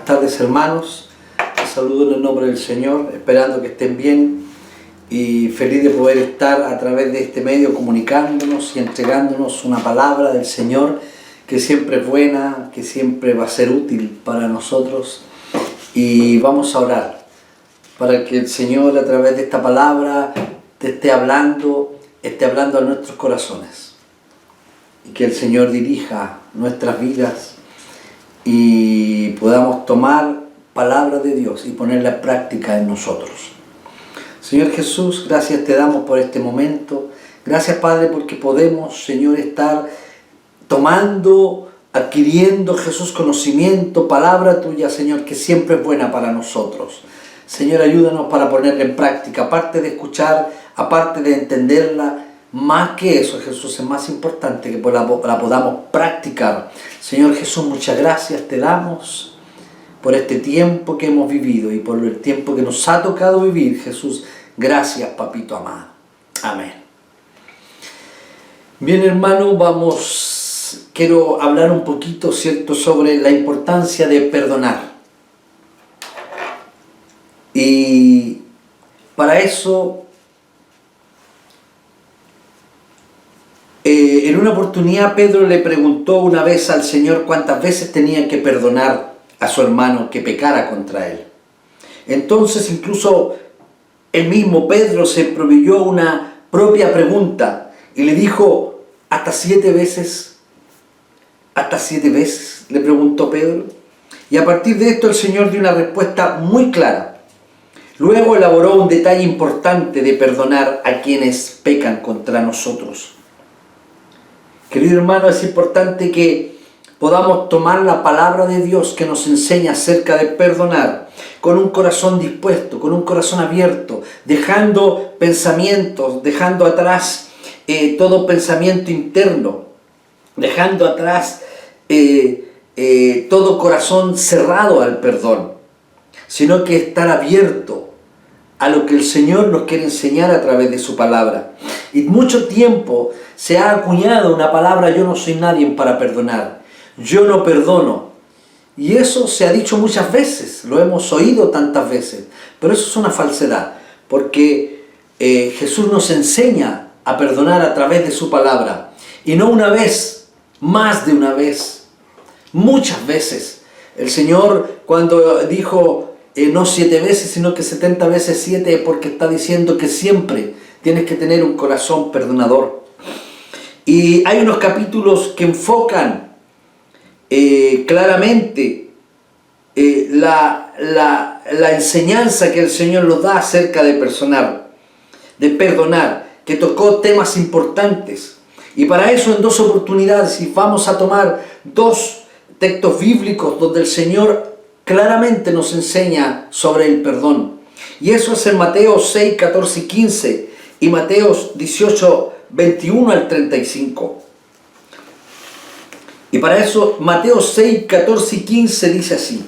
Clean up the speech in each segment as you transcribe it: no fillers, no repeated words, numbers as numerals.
Buenas tardes, hermanos. Les saludo en el nombre del Señor, esperando que estén bien y feliz de poder estar a través de este medio comunicándonos y entregándonos una palabra del Señor que siempre es buena, que siempre va a ser útil para nosotros. Y vamos a orar para que el Señor, a través de esta palabra, te esté hablando a nuestros corazones y que el Señor dirija nuestras vidas y podamos tomar palabra de Dios y ponerla en práctica en nosotros. Señor Jesús, gracias te damos por este momento. Gracias, Padre, porque podemos, Señor, estar tomando, adquiriendo, Jesús, conocimiento, palabra tuya, Señor, que siempre es buena para nosotros. Señor, ayúdanos para ponerla en práctica, aparte de escuchar, aparte de entenderla. Más que eso, Jesús, es más importante que la podamos practicar. Señor Jesús, muchas gracias te damos por este tiempo que hemos vivido y por el tiempo que nos ha tocado vivir, Jesús. Gracias, papito amado. Amén. Bien, hermano, quiero hablar un poquito, ¿cierto?, sobre la importancia de perdonar. Y para eso, en una oportunidad Pedro le preguntó una vez al Señor cuántas veces tenía que perdonar a su hermano que pecara contra él. Entonces incluso el mismo Pedro se proveyó una propia pregunta y le dijo, ¿hasta 7 veces? ¿Hasta 7 veces? Le preguntó Pedro. Y a partir de esto el Señor dio una respuesta muy clara. Luego elaboró un detalle importante de perdonar a quienes pecan contra nosotros. Querido hermano, es importante que podamos tomar la palabra de Dios que nos enseña acerca de perdonar con un corazón dispuesto, con un corazón abierto, dejando pensamientos, dejando atrás todo pensamiento interno, dejando atrás todo corazón cerrado al perdón, sino que estar abierto a lo que el Señor nos quiere enseñar a través de su palabra. Y mucho tiempo se ha acuñado una palabra, yo no soy nadie para perdonar, yo no perdono. Y eso se ha dicho muchas veces, lo hemos oído tantas veces, pero eso es una falsedad, porque Jesús nos enseña a perdonar a través de su palabra, y no una vez, más de una vez, muchas veces. El Señor, cuando dijo no 7 veces, sino que 70 veces 7, porque está diciendo que siempre tienes que tener un corazón perdonador. Y hay unos capítulos que enfocan claramente la enseñanza que el Señor nos da acerca de perdonar, que tocó temas importantes. Y para eso en 2 oportunidades, y vamos a tomar 2 textos bíblicos donde el Señor claramente nos enseña sobre el perdón. Y eso es en Mateo 6, 14 y 15 y Mateo 18, 21 al 35. Y para eso Mateo 6, 14 y 15 dice así: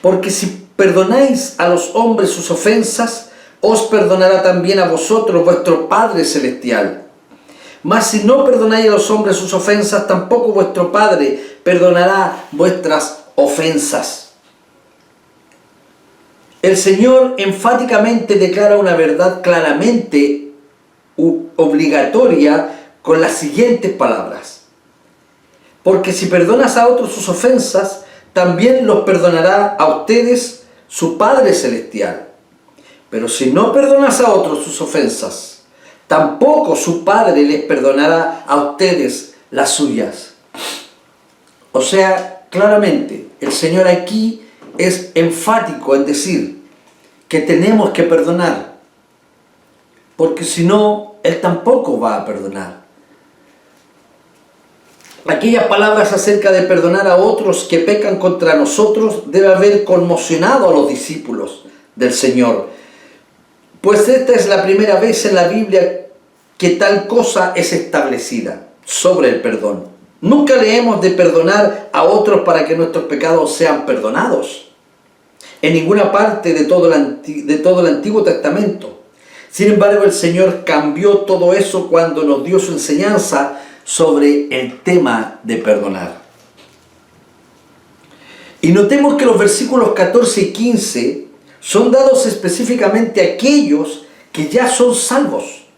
porque si perdonáis a los hombres sus ofensas, os perdonará también a vosotros vuestro Padre Celestial. Mas si no perdonáis a los hombres sus ofensas, tampoco vuestro Padre perdonará vuestras ofensas. El Señor enfáticamente declara una verdad claramente obligatoria con las siguientes palabras: porque si perdonas a otros sus ofensas, también los perdonará a ustedes su Padre Celestial. Pero si no perdonas a otros sus ofensas, tampoco su Padre les perdonará a ustedes las suyas. O sea, claramente, el Señor aquí es enfático en decir que tenemos que perdonar, porque si no, Él tampoco va a perdonar. Aquellas palabras acerca de perdonar a otros que pecan contra nosotros debe haber conmocionado a los discípulos del Señor, pues esta es la primera vez en la Biblia que tal cosa es establecida sobre el perdón. Nunca leemos de perdonar a otros para que nuestros pecados sean perdonados en ninguna parte de todo el Antiguo Testamento. Sin embargo, el Señor cambió todo eso cuando nos dio su enseñanza sobre el tema de perdonar. Y notemos que los versículos 14 y 15 son dados específicamente a aquellos que ya son salvos.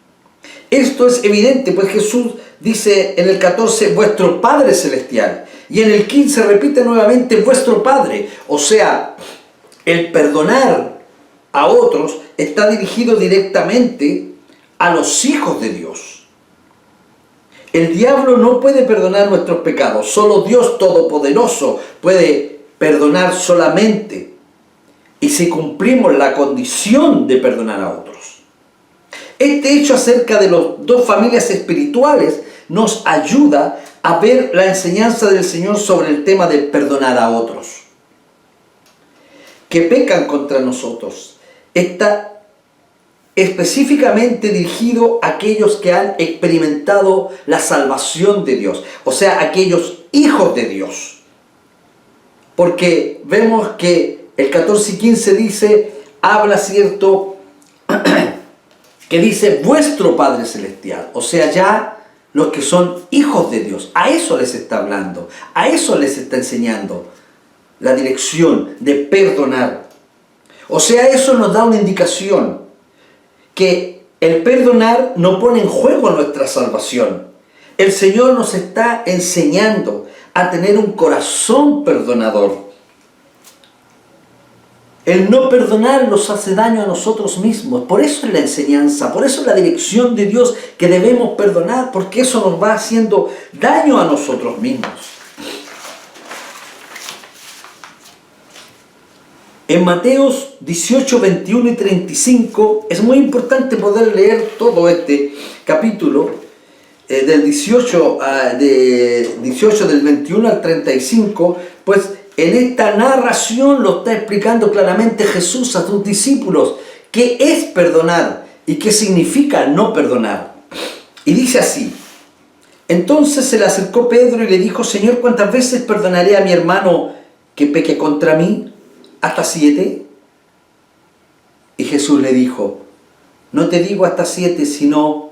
Esto es evidente, pues Jesús dice en el 14, vuestro Padre Celestial. Y en el 15 repite nuevamente, vuestro Padre. O sea, el perdonar a otros está dirigido directamente a los hijos de Dios. El diablo no puede perdonar nuestros pecados. Solo Dios Todopoderoso puede perdonar solamente. Y si cumplimos la condición de perdonar a otros. Este hecho acerca de las dos familias espirituales nos ayuda a ver la enseñanza del Señor sobre el tema de perdonar a otros que pecan contra nosotros. Está específicamente dirigido a aquellos que han experimentado la salvación de Dios, o sea, aquellos hijos de Dios. Porque vemos que el 14 y 15 dice, habla cierto, que dice vuestro Padre Celestial, o sea, ya los que son hijos de Dios, a eso les está hablando, a eso les está enseñando la dirección de perdonar. O sea, eso nos da una indicación que el perdonar no pone en juego nuestra salvación. El Señor nos está enseñando a tener un corazón perdonador. El no perdonar nos hace daño a nosotros mismos. Por eso es la enseñanza, por eso es la dirección de Dios que debemos perdonar, porque eso nos va haciendo daño a nosotros mismos. En Mateos 18, 21 y 35 es muy importante poder leer todo este capítulo del 18 del 21 al 35, pues en esta narración lo está explicando claramente Jesús a sus discípulos qué es perdonar y qué significa no perdonar. Y dice así: entonces se le acercó Pedro y le dijo, Señor, ¿cuántas veces perdonaré a mi hermano que peque contra mí? ¿Hasta 7? Y Jesús le dijo, no te digo hasta 7, sino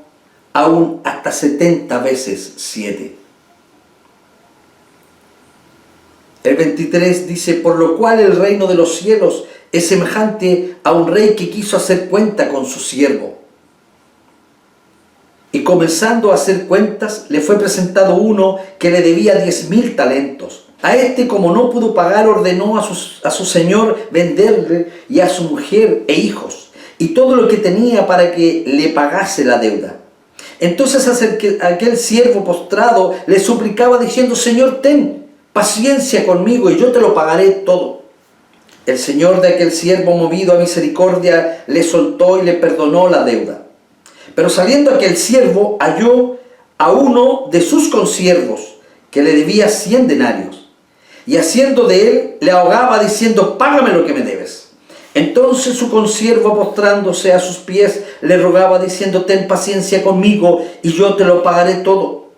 aún hasta 70 veces 7. El 23 dice, por lo cual el reino de los cielos es semejante a un rey que quiso hacer cuenta con su siervo. Y comenzando a hacer cuentas, le fue presentado uno que le debía 10,000 talentos. A este, como no pudo pagar, ordenó a su señor venderle y a su mujer e hijos, y todo lo que tenía para que le pagase la deuda. Entonces aquel siervo postrado le suplicaba diciendo, Señor, ten paciencia conmigo y yo te lo pagaré todo. El señor de aquel siervo, movido a misericordia, le soltó y le perdonó la deuda. Pero saliendo aquel siervo, halló a uno de sus consiervos que le debía 100 denarios. Y haciendo de él, le ahogaba diciendo, págame lo que me debes. Entonces su consiervo, postrándose a sus pies, le rogaba diciendo, ten paciencia conmigo y yo te lo pagaré todo.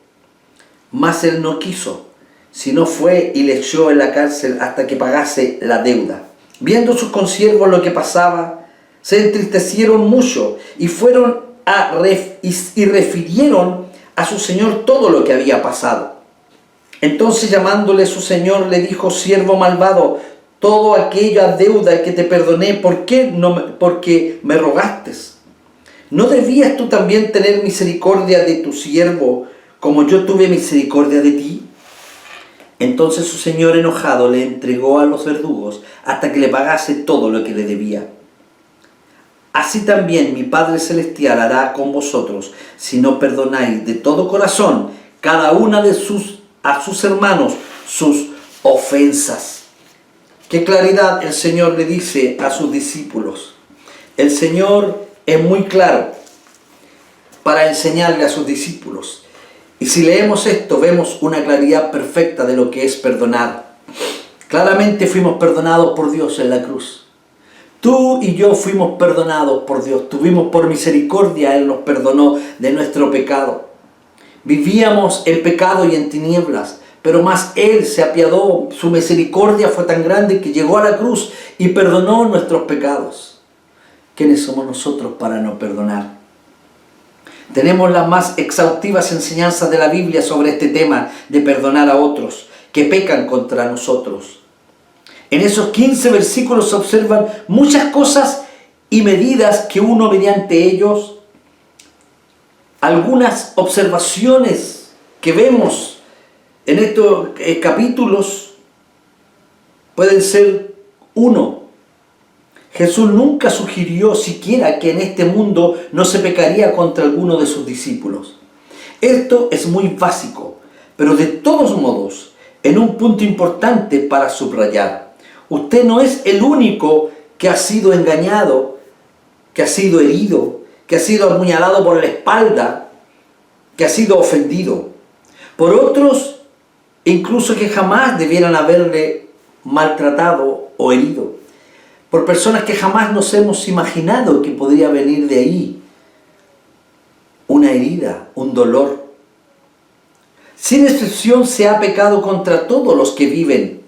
Mas él no quiso, sino fue y le echó en la cárcel hasta que pagase la deuda. Viendo sus consiervos lo que pasaba, se entristecieron mucho y fueron y refirieron a su señor todo lo que había pasado. Entonces llamándole su señor le dijo, siervo malvado, toda aquella deuda que te perdoné, porque me rogaste. ¿No debías tú también tener misericordia de tu siervo, como yo tuve misericordia de ti? Entonces su señor enojado le entregó a los verdugos hasta que le pagase todo lo que le debía. Así también mi Padre Celestial hará con vosotros, si no perdonáis de todo corazón cada una a sus hermanos sus ofensas. Qué claridad el Señor le dice a sus discípulos. El Señor es muy claro para enseñarle a sus discípulos. Y si leemos esto, vemos una claridad perfecta de lo que es perdonar. Claramente fuimos perdonados por Dios en la cruz. Tú y yo fuimos perdonados por Dios. Tuvimos por misericordia, Él nos perdonó de nuestro pecado. Vivíamos en pecado y en tinieblas, pero más Él se apiadó. Su misericordia fue tan grande que llegó a la cruz y perdonó nuestros pecados. ¿Quiénes somos nosotros para no perdonar? Tenemos las más exhaustivas enseñanzas de la Biblia sobre este tema de perdonar a otros que pecan contra nosotros. En esos 15 versículos se observan muchas cosas y medidas que uno mediante ellos, algunas observaciones que vemos en estos capítulos pueden ser: uno, Jesús nunca sugirió siquiera que en este mundo no se pecaría contra alguno de sus discípulos. Esto es muy básico, pero de todos modos, en un punto importante para subrayar. Usted no es el único que ha sido engañado, que ha sido herido, que ha sido apuñalado por la espalda, que ha sido ofendido por otros, incluso que jamás debieran haberle maltratado o herido, por personas que jamás nos hemos imaginado que podría venir de ahí una herida, un dolor. Sin excepción se ha pecado contra todos los que viven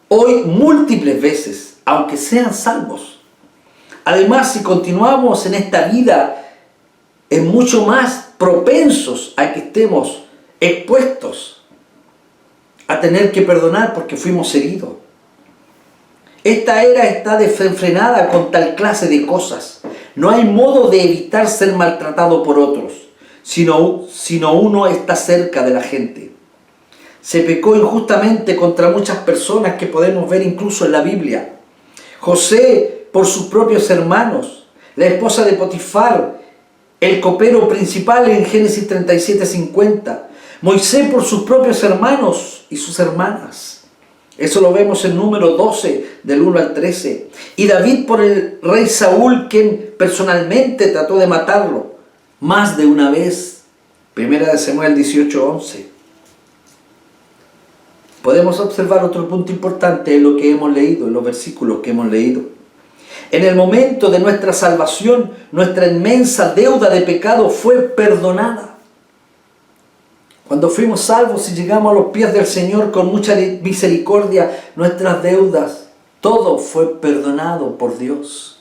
hoy múltiples veces, aunque sean salvos. Además, si continuamos en esta vida, es mucho más propensos a que estemos expuestos a tener que perdonar porque fuimos heridos. Esta era está desenfrenada con tal clase de cosas. No hay modo de evitar ser maltratado por otros, sino uno está cerca de la gente. Se pecó injustamente contra muchas personas que podemos ver incluso en la Biblia. José por sus propios hermanos, la esposa de Potifar, el copero principal en Génesis 37:50, Moisés por sus propios hermanos y sus hermanas. Eso lo vemos en Número 12, del 1 al 13. Y David por el rey Saúl, quien personalmente trató de matarlo más de una vez. Primera de Samuel 18:11. Podemos observar otro punto importante en lo que hemos leído, en los versículos que hemos leído. En el momento de nuestra salvación, nuestra inmensa deuda de pecado fue perdonada. Cuando fuimos salvos y llegamos a los pies del Señor con mucha misericordia, nuestras deudas, todo fue perdonado por Dios.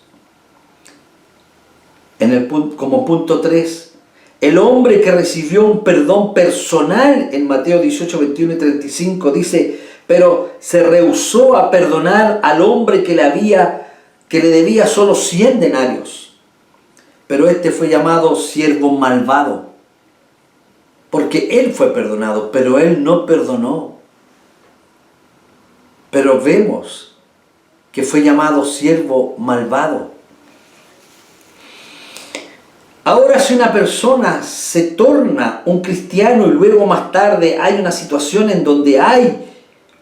Como punto 3, el hombre que recibió un perdón personal en Mateo 18, 21 y 35 dice: pero se rehusó a perdonar al hombre que le debía solo 100 denarios. Pero este fue llamado siervo malvado, porque él fue perdonado, pero él no perdonó. Pero vemos que fue llamado siervo malvado. Ahora, si una persona se torna un cristiano y luego más tarde hay una situación en donde hay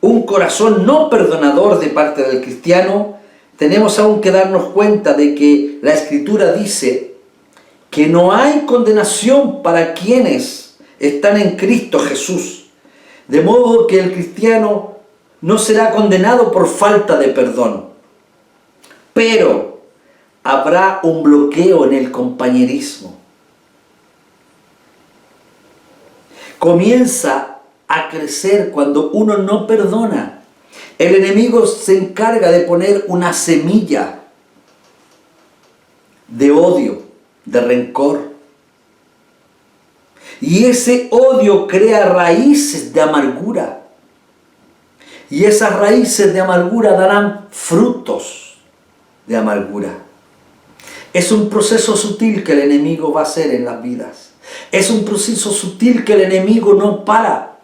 un corazón no perdonador de parte del cristiano, tenemos aún que darnos cuenta de que la Escritura dice que no hay condenación para quienes están en Cristo Jesús. De modo que el cristiano no será condenado por falta de perdón. Pero habrá un bloqueo en el compañerismo. Comienza a crecer cuando uno no perdona. El enemigo se encarga de poner una semilla de odio, de rencor. Y ese odio crea raíces de amargura. Y esas raíces de amargura darán frutos de amargura. Es un proceso sutil que el enemigo va a hacer en las vidas. Es un proceso sutil que el enemigo no para.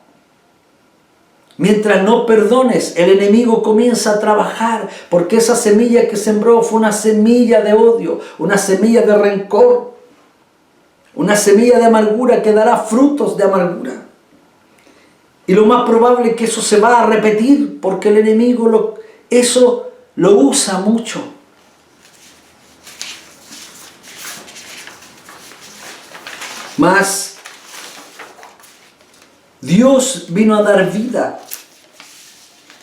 Mientras no perdones, el enemigo comienza a trabajar, porque esa semilla que sembró fue una semilla de odio, una semilla de rencor, una semilla de amargura que dará frutos de amargura. Y lo más probable es que eso se va a repetir, porque el enemigo eso lo usa mucho. Mas Dios vino a dar vida,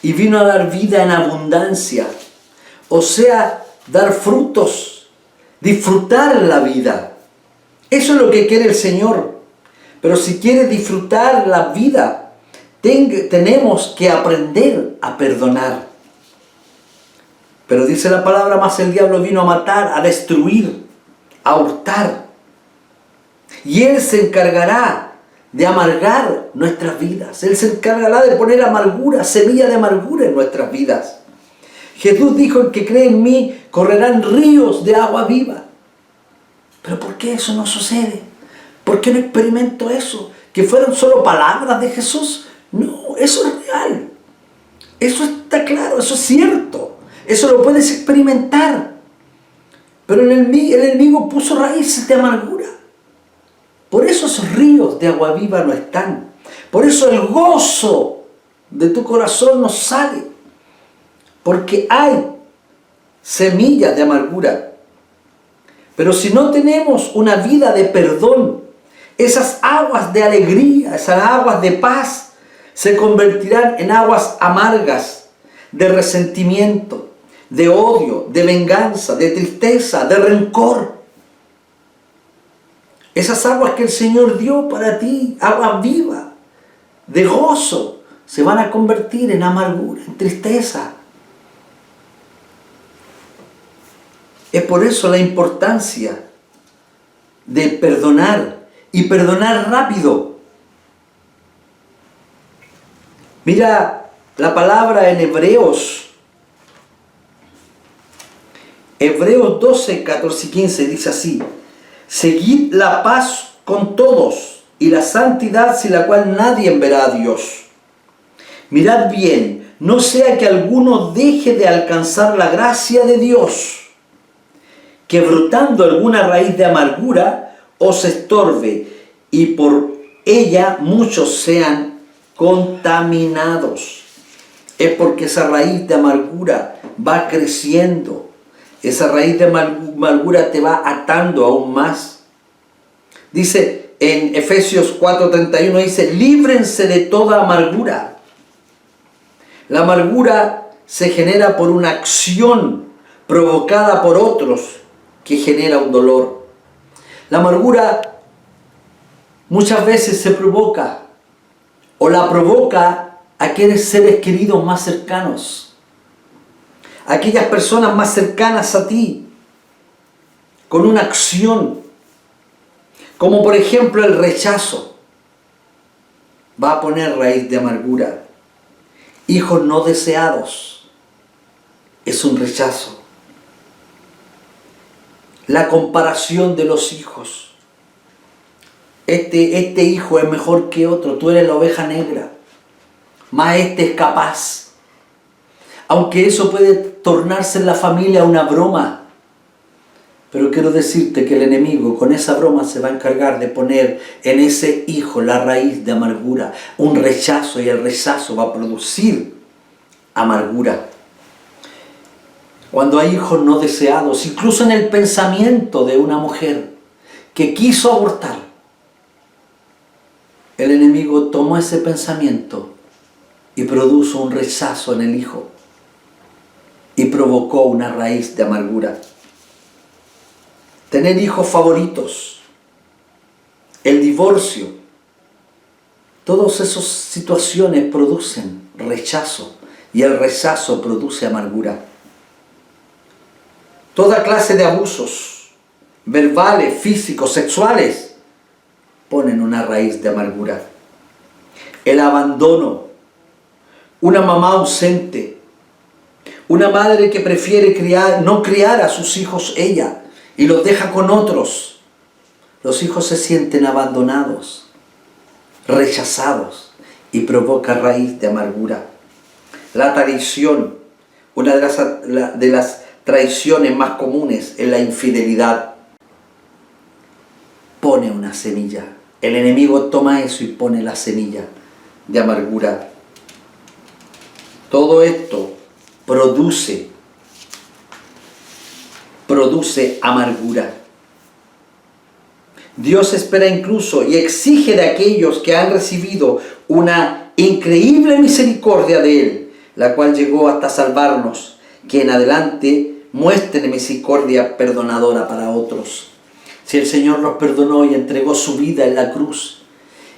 y vino a dar vida en abundancia, o sea, dar frutos, disfrutar la vida. Eso es lo que quiere el Señor. Pero si quiere disfrutar la vida, tenemos que aprender a perdonar. Pero dice la palabra, más el diablo vino a matar, a destruir, a hurtar. Y Él se encargará de amargar nuestras vidas. Él se encargará de poner amargura, semilla de amargura en nuestras vidas. Jesús dijo: el que cree en mí correrán ríos de agua viva. ¿Pero por qué eso no sucede? ¿Por qué no experimento eso? ¿Que fueron solo palabras de Jesús? No, eso es real. Eso está claro, eso es cierto. Eso lo puedes experimentar. Pero el enemigo puso raíces de amargura. Por eso esos ríos de agua viva no están. Por eso el gozo de tu corazón no sale. Porque hay semillas de amargura. Pero si no tenemos una vida de perdón, esas aguas de alegría, esas aguas de paz, se convertirán en aguas amargas, de resentimiento, de odio, de venganza, de tristeza, de rencor. Esas aguas que el Señor dio para ti, aguas vivas, de gozo, se van a convertir en amargura, en tristeza. Es por eso la importancia de perdonar y perdonar rápido. Mira la palabra en Hebreos 12, 14 y 15 dice así: seguid la paz con todos y la santidad sin la cual nadie verá a Dios. Mirad bien, no sea que alguno deje de alcanzar la gracia de Dios, que brotando alguna raíz de amargura os estorbe y por ella muchos sean contaminados. Es porque esa raíz de amargura va creciendo. Esa raíz de amargura te va atando aún más. Dice en Efesios 4:31, dice: líbrense de toda amargura. La amargura se genera por una acción provocada por otros que genera un dolor. La amargura muchas veces se provoca o la provoca aquellos seres queridos más cercanos, aquellas personas más cercanas a ti, con una acción, como por ejemplo el rechazo, va a poner raíz de amargura. Hijos no deseados es un rechazo. La comparación de los hijos. Este hijo es mejor que otro, tú eres la oveja negra, más este es capaz. Aunque eso puede tornarse en la familia una broma, pero quiero decirte que el enemigo con esa broma se va a encargar de poner en ese hijo la raíz de amargura, un rechazo, y el rechazo va a producir amargura. Cuando hay hijos no deseados, incluso en el pensamiento de una mujer que quiso abortar, el enemigo tomó ese pensamiento y produjo un rechazo en el hijo y provocó una raíz de amargura. Tener hijos favoritos, el divorcio, todas esas situaciones producen rechazo y el rechazo produce amargura. Toda clase de abusos, verbales, físicos, sexuales, ponen una raíz de amargura. El abandono, una mamá ausente, una madre que prefiere no criar a sus hijos ella y los deja con otros. Los hijos se sienten abandonados, rechazados y provoca raíz de amargura. La traición, una de las traiciones más comunes es la infidelidad. Pone una semilla. El enemigo toma eso y pone la semilla de amargura. Todo esto produce amargura. Dios espera incluso y exige de aquellos que han recibido una increíble misericordia de Él, la cual llegó hasta salvarnos, que en adelante muestren misericordia perdonadora para otros. Si el Señor nos perdonó y entregó su vida en la cruz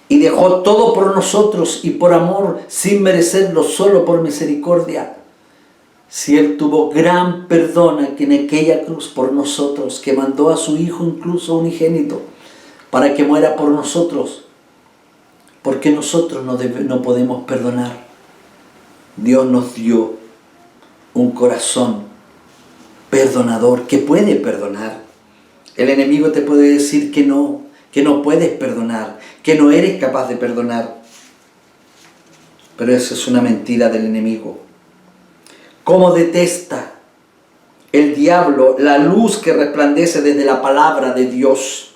y dejó todo por nosotros y por amor, sin merecerlo, solo por misericordia, si Él tuvo gran perdón aquí en aquella cruz por nosotros, que mandó a su Hijo incluso unigénito para que muera por nosotros, ¿por qué nosotros no podemos perdonar? Dios nos dio un corazón perdonador que puede perdonar. El enemigo te puede decir que no puedes perdonar, que no eres capaz de perdonar. Pero eso es una mentira del enemigo. ¿Cómo detesta el diablo la luz que resplandece desde la palabra de Dios?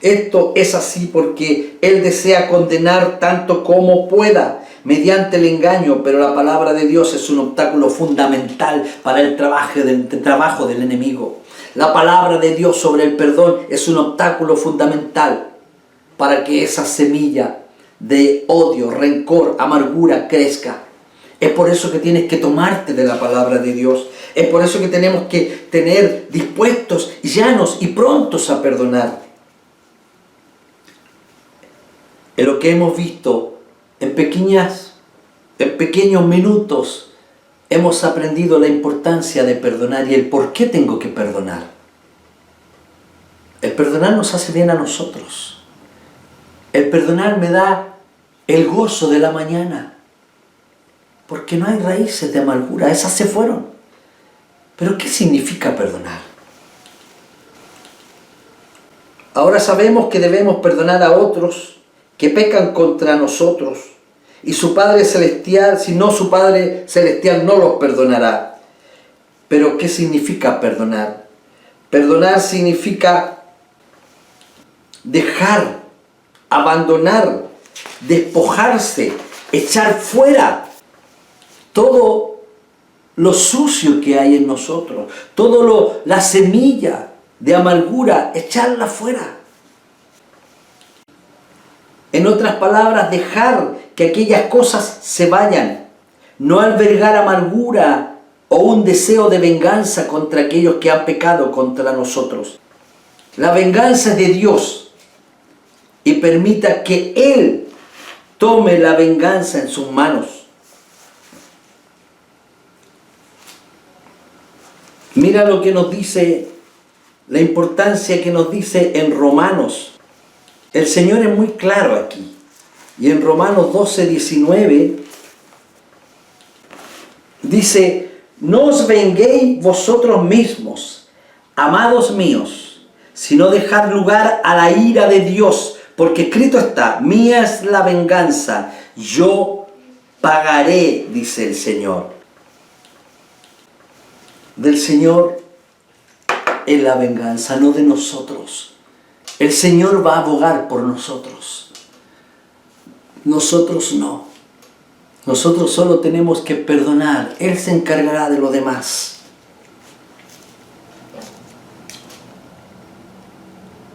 Esto es así porque él desea condenar tanto como pueda mediante el engaño, pero la palabra de Dios es un obstáculo fundamental para el trabajo del enemigo. La palabra de Dios sobre el perdón es un obstáculo fundamental para que esa semilla de odio, rencor, amargura crezca. Es por eso que tienes que tomarte de la palabra de Dios. Es por eso que tenemos que tener dispuestos, llanos y prontos a perdonar. En lo que hemos visto en pequeños minutos, hemos aprendido la importancia de perdonar y el por qué tengo que perdonar. El perdonar nos hace bien a nosotros. El perdonar me da el gozo de la mañana, porque no hay raíces de amargura, esas se fueron. Pero ¿qué significa perdonar? Ahora sabemos que debemos perdonar a otros que pecan contra nosotros, y su Padre Celestial, si no, su Padre Celestial no los perdonará. Pero ¿qué significa perdonar? Perdonar significa dejar, abandonar, despojarse, echar fuera todo lo sucio que hay en nosotros, la semilla de amargura, echarla fuera. En otras palabras, dejar que aquellas cosas se vayan, no albergar amargura o un deseo de venganza contra aquellos que han pecado contra nosotros. La venganza es de Dios y permita que Él tome la venganza en sus manos. Mira lo que nos dice, la importancia que nos dice en Romanos. El Señor es muy claro aquí. Y en Romanos 12:19 dice: no os venguéis vosotros mismos, amados míos, sino dejad lugar a la ira de Dios, porque escrito está: mía es la venganza, yo pagaré, dice el Señor. Del Señor es la venganza, no de nosotros. El Señor va a abogar por nosotros. Nosotros no. Nosotros solo tenemos que perdonar. Él se encargará de lo demás.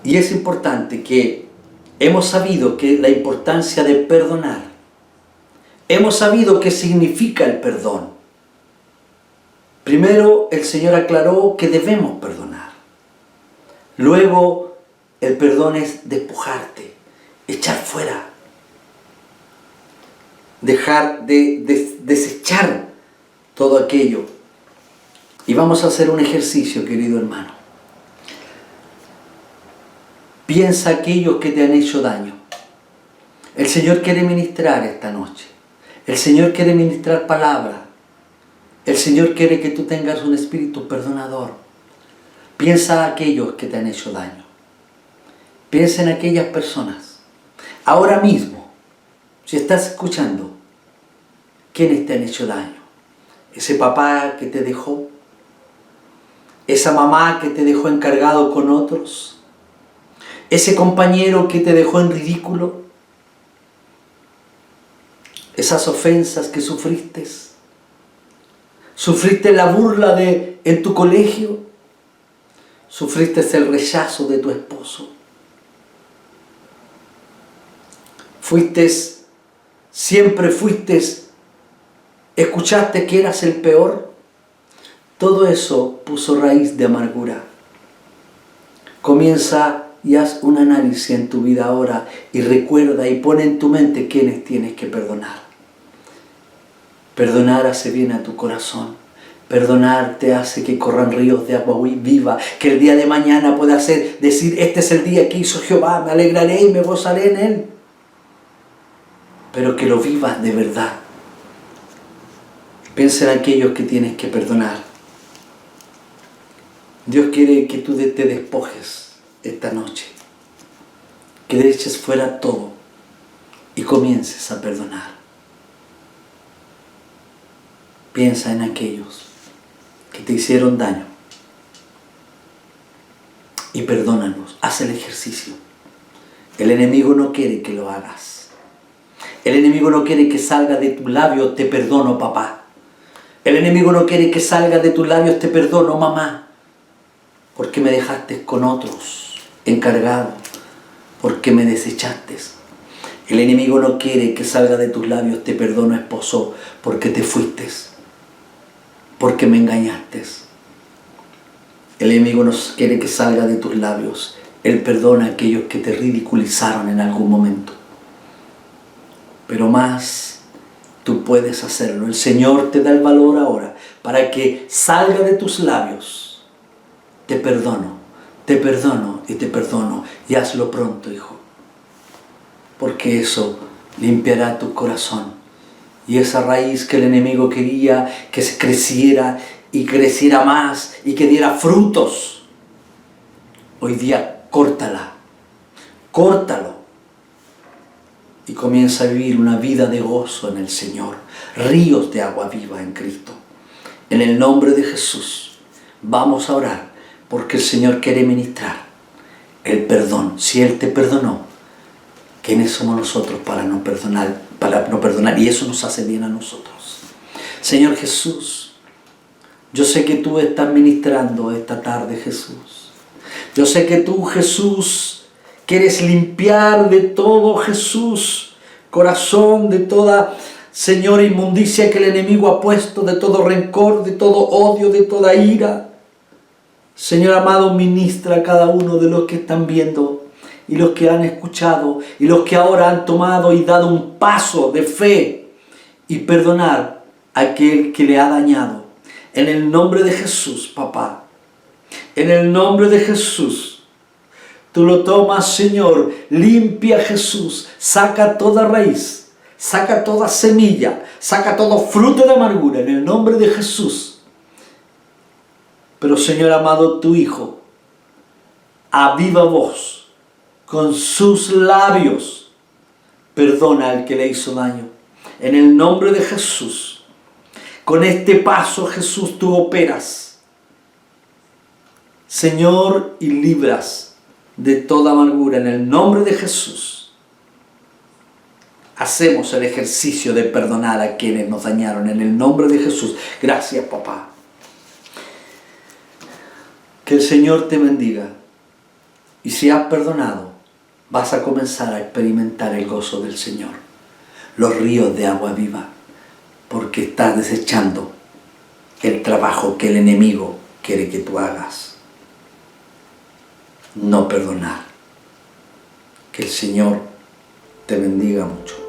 Y es importante que hemos sabido que la importancia de perdonar. Hemos sabido qué significa el perdón. Primero, el Señor aclaró que debemos perdonar. Luego, el perdón es despojarte, echar fuera, dejar de desechar todo aquello. Y vamos a hacer un ejercicio, querido hermano. Piensa aquellos que te han hecho daño. El Señor quiere ministrar esta noche. El Señor quiere ministrar palabra. El Señor quiere que tú tengas un espíritu perdonador. Piensa aquellos que te han hecho daño. Piensa en aquellas personas. Ahora mismo, si estás escuchando, ¿quiénes te han hecho daño? Ese papá que te dejó, esa mamá que te dejó encargado con otros, ese compañero que te dejó en ridículo, esas ofensas que sufriste la burla en tu colegio, sufriste el rechazo de tu esposo. Siempre escuchaste que eras el peor. Todo eso puso raíz de amargura. Comienza y haz un análisis en tu vida ahora y recuerda y pon en tu mente quiénes tienes que perdonar. Perdonar hace bien a tu corazón. Perdonar te hace que corran ríos de agua viva, que el día de mañana pueda decir: este es el día que hizo Jehová, me alegraré y me gozaré en él. Pero que lo vivas de verdad. Piensa en aquellos que tienes que perdonar. Dios quiere que tú te despojes esta noche, que eches fuera todo y comiences a perdonar. Piensa en aquellos que te hicieron daño y perdónalos. Haz el ejercicio. El enemigo no quiere que lo hagas. El enemigo no quiere que salga de tu labio, te perdono, papá. El enemigo no quiere que salga de tus labios, te perdono, mamá. Porque me dejaste con otros encargados, porque me desechaste. El enemigo no quiere que salga de tus labios, te perdono, esposo, porque te fuiste, porque me engañaste. El enemigo no quiere que salga de tus labios, él perdona a aquellos que te ridiculizaron en algún momento. Pero más, tú puedes hacerlo. El Señor te da el valor ahora para que salga de tus labios. Te perdono y te perdono. Y hazlo pronto, hijo. Porque eso limpiará tu corazón. Y esa raíz que el enemigo quería que se creciera y creciera más y que diera frutos, hoy día córtala. Córtalo. Y comienza a vivir una vida de gozo en el Señor. Ríos de agua viva en Cristo. En el nombre de Jesús vamos a orar, porque el Señor quiere ministrar el perdón. Si Él te perdonó, ¿quiénes somos nosotros para no perdonar? Y eso nos hace bien a nosotros. Señor Jesús, yo sé que tú estás ministrando esta tarde, Jesús. Yo sé que tú, Jesús, quieres limpiar de todo, Jesús, corazón, de toda, Señor, inmundicia que el enemigo ha puesto, de todo rencor, de todo odio, de toda ira. Señor amado, ministra a cada uno de los que están viendo y los que han escuchado y los que ahora han tomado y dado un paso de fe y perdonar a aquel que le ha dañado. En el nombre de Jesús, papá, en el nombre de Jesús, tú lo tomas, Señor, limpia, Jesús, saca toda raíz, saca toda semilla, saca todo fruto de amargura en el nombre de Jesús. Pero, Señor amado, tu Hijo, a viva voz, con sus labios, perdona al que le hizo daño. En el nombre de Jesús, con este paso, Jesús, tú operas, Señor, y libras de toda amargura. En el nombre de Jesús hacemos el ejercicio de perdonar a quienes nos dañaron. En el nombre de Jesús. Gracias, papá. Que el Señor te bendiga. Y si has perdonado, vas a comenzar a experimentar el gozo del Señor, los ríos de agua viva, porque estás desechando el trabajo que el enemigo quiere que tú hagas. No perdonar. Que el Señor te bendiga mucho.